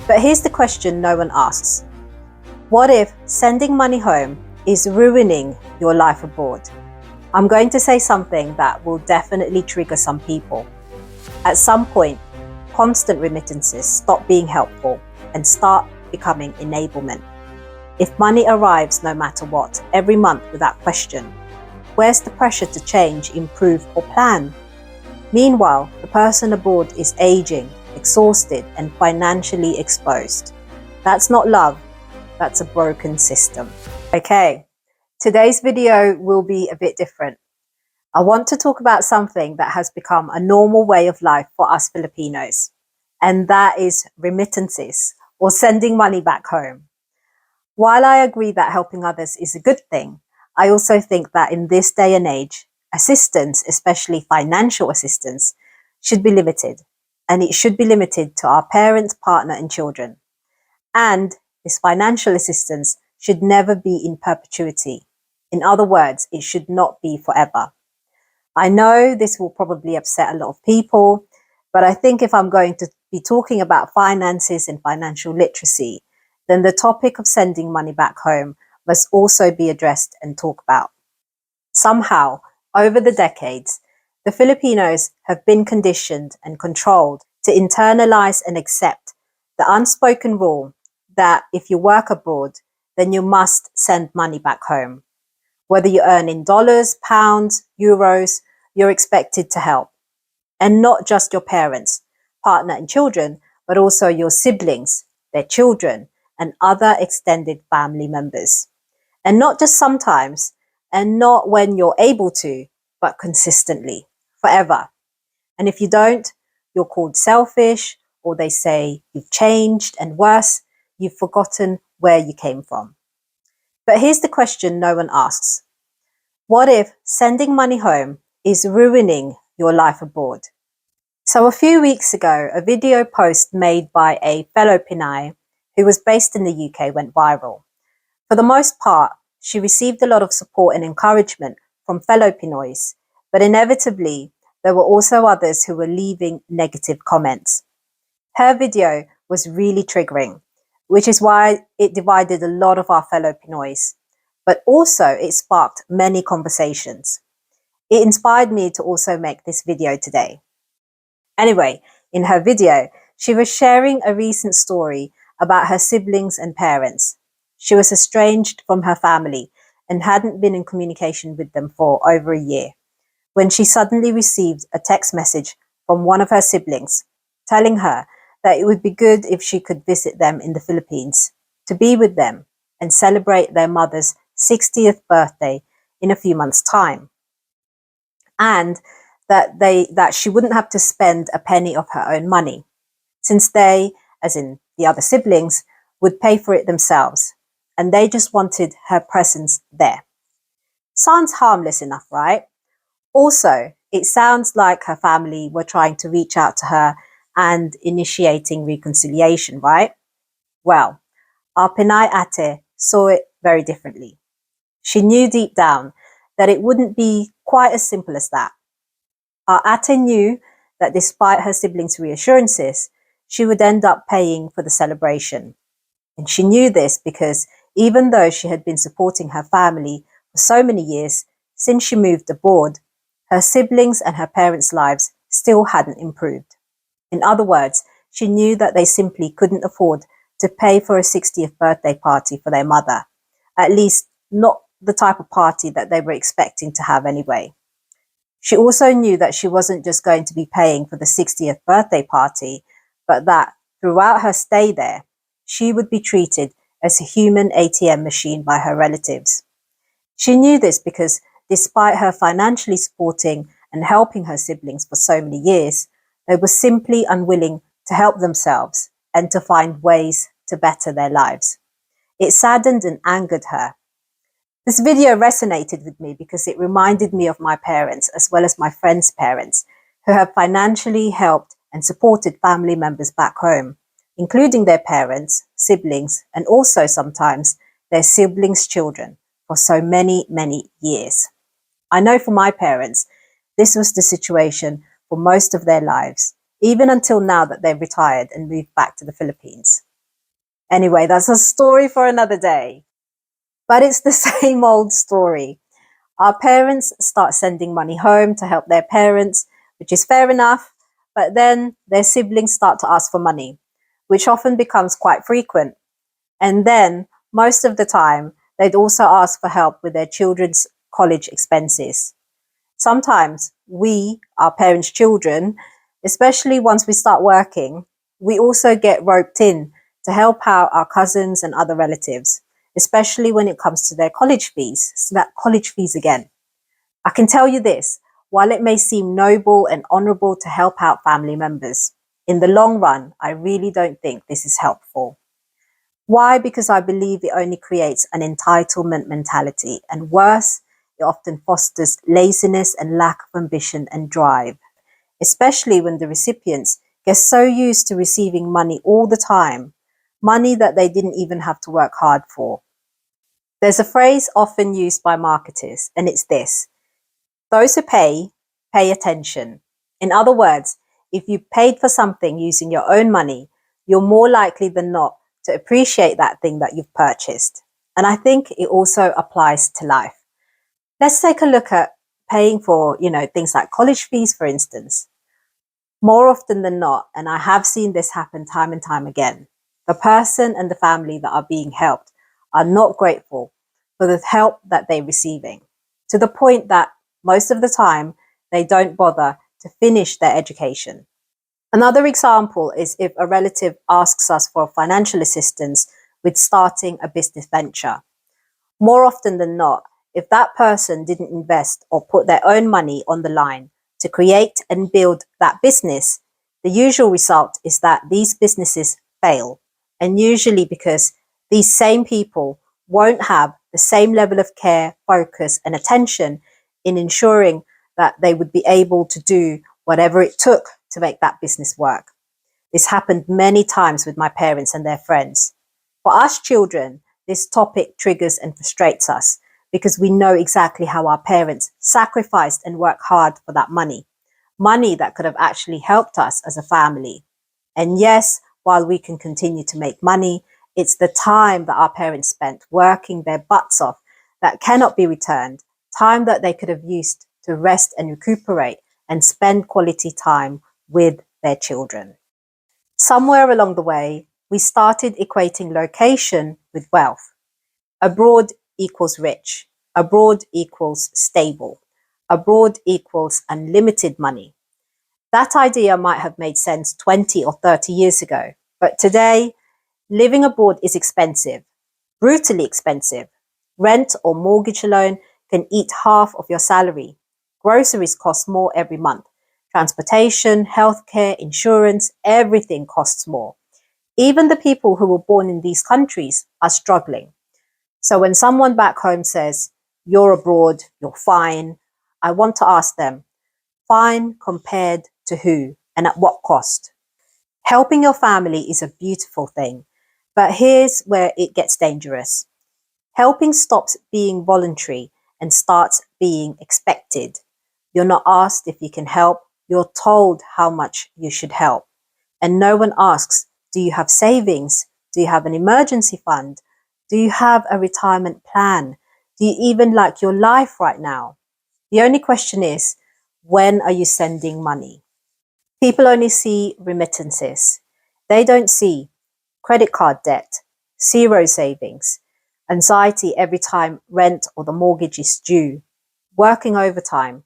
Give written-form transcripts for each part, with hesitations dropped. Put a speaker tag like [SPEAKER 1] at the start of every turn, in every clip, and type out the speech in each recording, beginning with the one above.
[SPEAKER 1] But here's the question no one asks. What if sending money home is ruining your life abroad? I'm going to say something that will definitely trigger some people. At some point, constant remittances stop being helpful and start becoming enablement. If money arrives no matter what, every month without question, where's the pressure to change, improve, or plan? Meanwhile, the person abroad is aging, exhausted, and financially exposed. That's not love, that's a broken system. Okay, today's video will be a bit different. I want to talk about something that has become a normal way of life for us Filipinos, and that is remittances, or sending money back home. While I agree that helping others is a good thing, I also think that in this day and age, assistance, especially financial assistance, should be limited. And it should be limited to our parents, partner, and children. And this financial assistance should never be in perpetuity. In other words, it should not be forever. I know this will probably upset a lot of people, but I think if I'm going to be talking about finances and financial literacy, then the topic of sending money back home must also be addressed and talked about. Somehow, over the decades, the Filipinos have been conditioned and controlled to internalize and accept the unspoken rule that if you work abroad, then you must send money back home. Whether you earn in dollars, pounds, euros, you're expected to help. And not just your parents, partner, and children, but also your siblings, their children, and other extended family members. And not just sometimes, and not when you're able to, but consistently, forever. And if you don't, you're called selfish, or they say you've changed, and worse, you've forgotten where you came from. But here's the question no one asks. What if sending money home is ruining your life abroad? So a few weeks ago, a video post made by a fellow Pinay who was based in the UK went viral. For the most part, she received a lot of support and encouragement from fellow Pinoys, but inevitably, there were also others who were leaving negative comments. Her video was really triggering, which is why it divided a lot of our fellow Pinoys, but also it sparked many conversations. It inspired me to also make this video today. Anyway, in her video, she was sharing a recent story about her siblings and parents. She was estranged from her family and hadn't been in communication with them for over a year, when she suddenly received a text message from one of her siblings telling her that it would be good if she could visit them in the Philippines, to be with them and celebrate their mother's 60th birthday in a few months' time. And that she wouldn't have to spend a penny of her own money, since they, as in the other siblings, would pay for it themselves, and they just wanted her presence there. Sounds harmless enough, right? Also, it sounds like her family were trying to reach out to her and initiating reconciliation, right? Well, our Pinay ate saw it very differently. She knew deep down that it wouldn't be quite as simple as that. Our ate knew that despite her siblings' reassurances, she would end up paying for the celebration. And she knew this because even though she had been supporting her family for so many years since she moved abroad, her siblings and her parents' lives still hadn't improved. In other words, she knew that they simply couldn't afford to pay for a 60th birthday party for their mother, at least not the type of party that they were expecting to have anyway. She also knew that she wasn't just going to be paying for the 60th birthday party, but that throughout her stay there, she would be treated as a human ATM machine by her relatives. She knew this because despite her financially supporting and helping her siblings for so many years, they were simply unwilling to help themselves and to find ways to better their lives. It saddened and angered her. This video resonated with me because it reminded me of my parents as well as my friends' parents who have financially helped and supported family members back home, including their parents, siblings, and also sometimes their siblings' children for so many, many years. I know for my parents, this was the situation for most of their lives, even until now that they've retired and moved back to the Philippines. Anyway, that's a story for another day. But it's the same old story. Our parents start sending money home to help their parents, which is fair enough, but then their siblings start to ask for money, which often becomes quite frequent. And then, most of the time, they'd also ask for help with their children's college expenses. Sometimes we, our parents' children, especially once we start working, we also get roped in to help out our cousins and other relatives, especially when it comes to their college fees. So that college fees again. I can tell you this, while it may seem noble and honourable to help out family members, in the long run, I really don't think this is helpful. Why? Because I believe it only creates an entitlement mentality, and worse, it often fosters laziness and lack of ambition and drive, especially when the recipients get so used to receiving money all the time, money that they didn't even have to work hard for. There's a phrase often used by marketers, and it's this: those who pay attention. In other words, if you paid for something using your own money, you're more likely than not to appreciate that thing that you've purchased. And I think it also applies to life. Let's take a look at paying for, things like college fees, for instance. More often than not, and I have seen this happen time and time again, the person and the family that are being helped are not grateful for the help that they're receiving, to the point that most of the time they don't bother to finish their education. Another example is if a relative asks us for financial assistance with starting a business venture. More often than not, if that person didn't invest or put their own money on the line to create and build that business, the usual result is that these businesses fail. And usually because these same people won't have the same level of care, focus, and attention in ensuring that they would be able to do whatever it took to make that business work. This happened many times with my parents and their friends. For us children, this topic triggers and frustrates us because we know exactly how our parents sacrificed and worked hard for that money that could have actually helped us as a family. And yes, while we can continue to make money, it's the time that our parents spent working their butts off that cannot be returned, time that they could have used to rest and recuperate and spend quality time with their children. Somewhere along the way, we started equating location with wealth. Abroad equals rich. Abroad equals stable. Abroad equals unlimited money. That idea might have made sense 20 or 30 years ago, but today, living abroad is expensive, brutally expensive. Rent or mortgage alone can eat half of your salary. Groceries cost more every month. Transportation, healthcare, insurance, everything costs more. Even the people who were born in these countries are struggling. So when someone back home says, "You're abroad, you're fine," I want to ask them, fine compared to who and at what cost? Helping your family is a beautiful thing, but here's where it gets dangerous. Helping stops being voluntary and starts being expected. You're not asked if you can help, you're told how much you should help. And no one asks, do you have savings? Do you have an emergency fund? Do you have a retirement plan? Do you even like your life right now? The only question is, when are you sending money? People only see remittances. They don't see credit card debt, zero savings, anxiety every time rent or the mortgage is due, working overtime,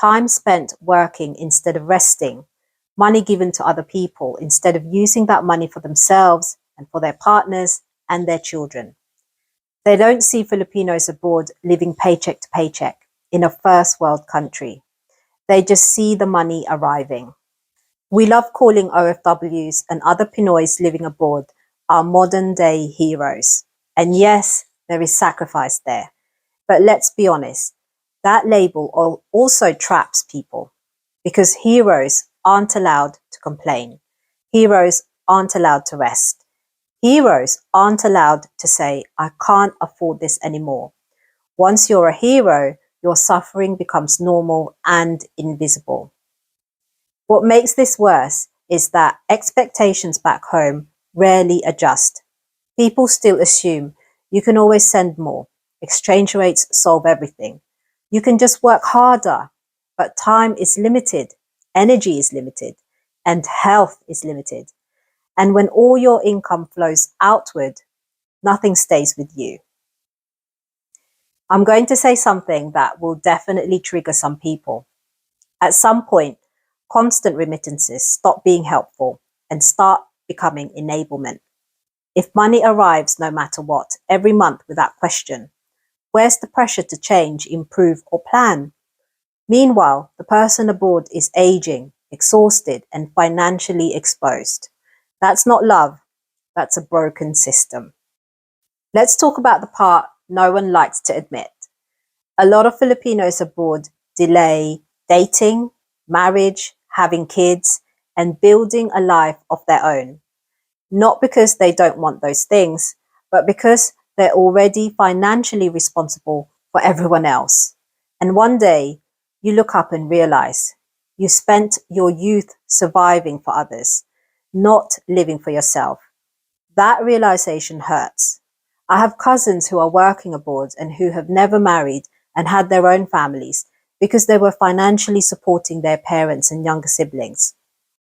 [SPEAKER 1] time spent working instead of resting, money given to other people instead of using that money for themselves and for their partners and their children. They don't see Filipinos abroad living paycheck to paycheck in a first world country. They just see the money arriving. We love calling OFWs and other Pinoys living abroad our modern day heroes. And yes, there is sacrifice there. But let's be honest, that label also traps people because heroes aren't allowed to complain. Heroes aren't allowed to rest. Heroes aren't allowed to say, "I can't afford this anymore." Once you're a hero, your suffering becomes normal and invisible. What makes this worse is that expectations back home rarely adjust. People still assume you can always send more. Exchange rates solve everything. You can just work harder, but time is limited, energy is limited, and health is limited. And when all your income flows outward, nothing stays with you. I'm going to say something that will definitely trigger some people. At some point, constant remittances stop being helpful and start becoming enablement. If money arrives no matter what, every month without question, where's the pressure to change, improve, or plan? Meanwhile, the person abroad is aging, exhausted, and financially exposed. That's not love, that's a broken system. Let's talk about the part no one likes to admit. A lot of Filipinos abroad delay dating, marriage, having kids, and building a life of their own. Not because they don't want those things, but because they're already financially responsible for everyone else. And one day, you look up and realize you spent your youth surviving for others, not living for yourself. That realization hurts. I have cousins who are working abroad and who have never married and had their own families because they were financially supporting their parents and younger siblings.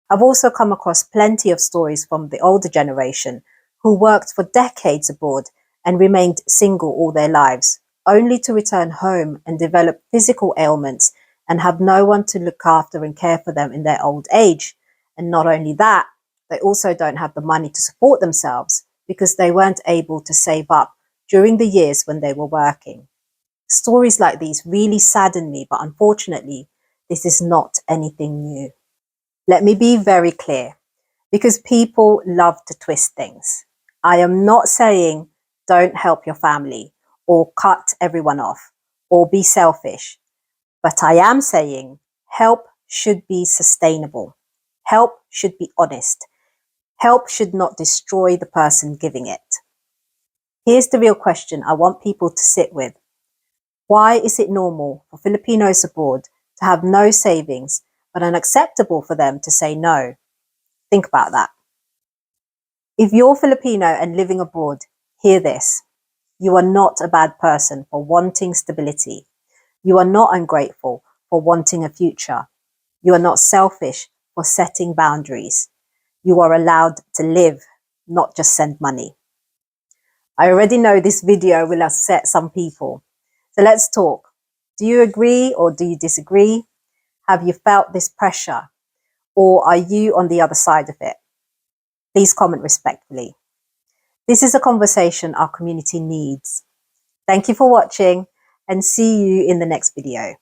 [SPEAKER 1] I've also come across plenty of stories from the older generation who worked for decades abroad and remained single all their lives, only to return home and develop physical ailments and have no one to look after and care for them in their old age. And not only that, they also don't have the money to support themselves because they weren't able to save up during the years when they were working. Stories like these really sadden me, but unfortunately, this is not anything new. Let me be very clear, because people love to twist things. I am not saying don't help your family or cut everyone off or be selfish, but I am saying help should be sustainable. Help should be honest. Help should not destroy the person giving it. Here's the real question I want people to sit with. Why is it normal for Filipinos abroad to have no savings, but unacceptable for them to say no? Think about that. If you're Filipino and living abroad, hear this. You are not a bad person for wanting stability. You are not ungrateful for wanting a future. You are not selfish for setting boundaries. You are allowed to live, not just send money. I already know this video will upset some people. So let's talk. Do you agree or do you disagree? Have you felt this pressure? Or are you on the other side of it? Please comment respectfully. This is a conversation our community needs. Thank you for watching and see you in the next video.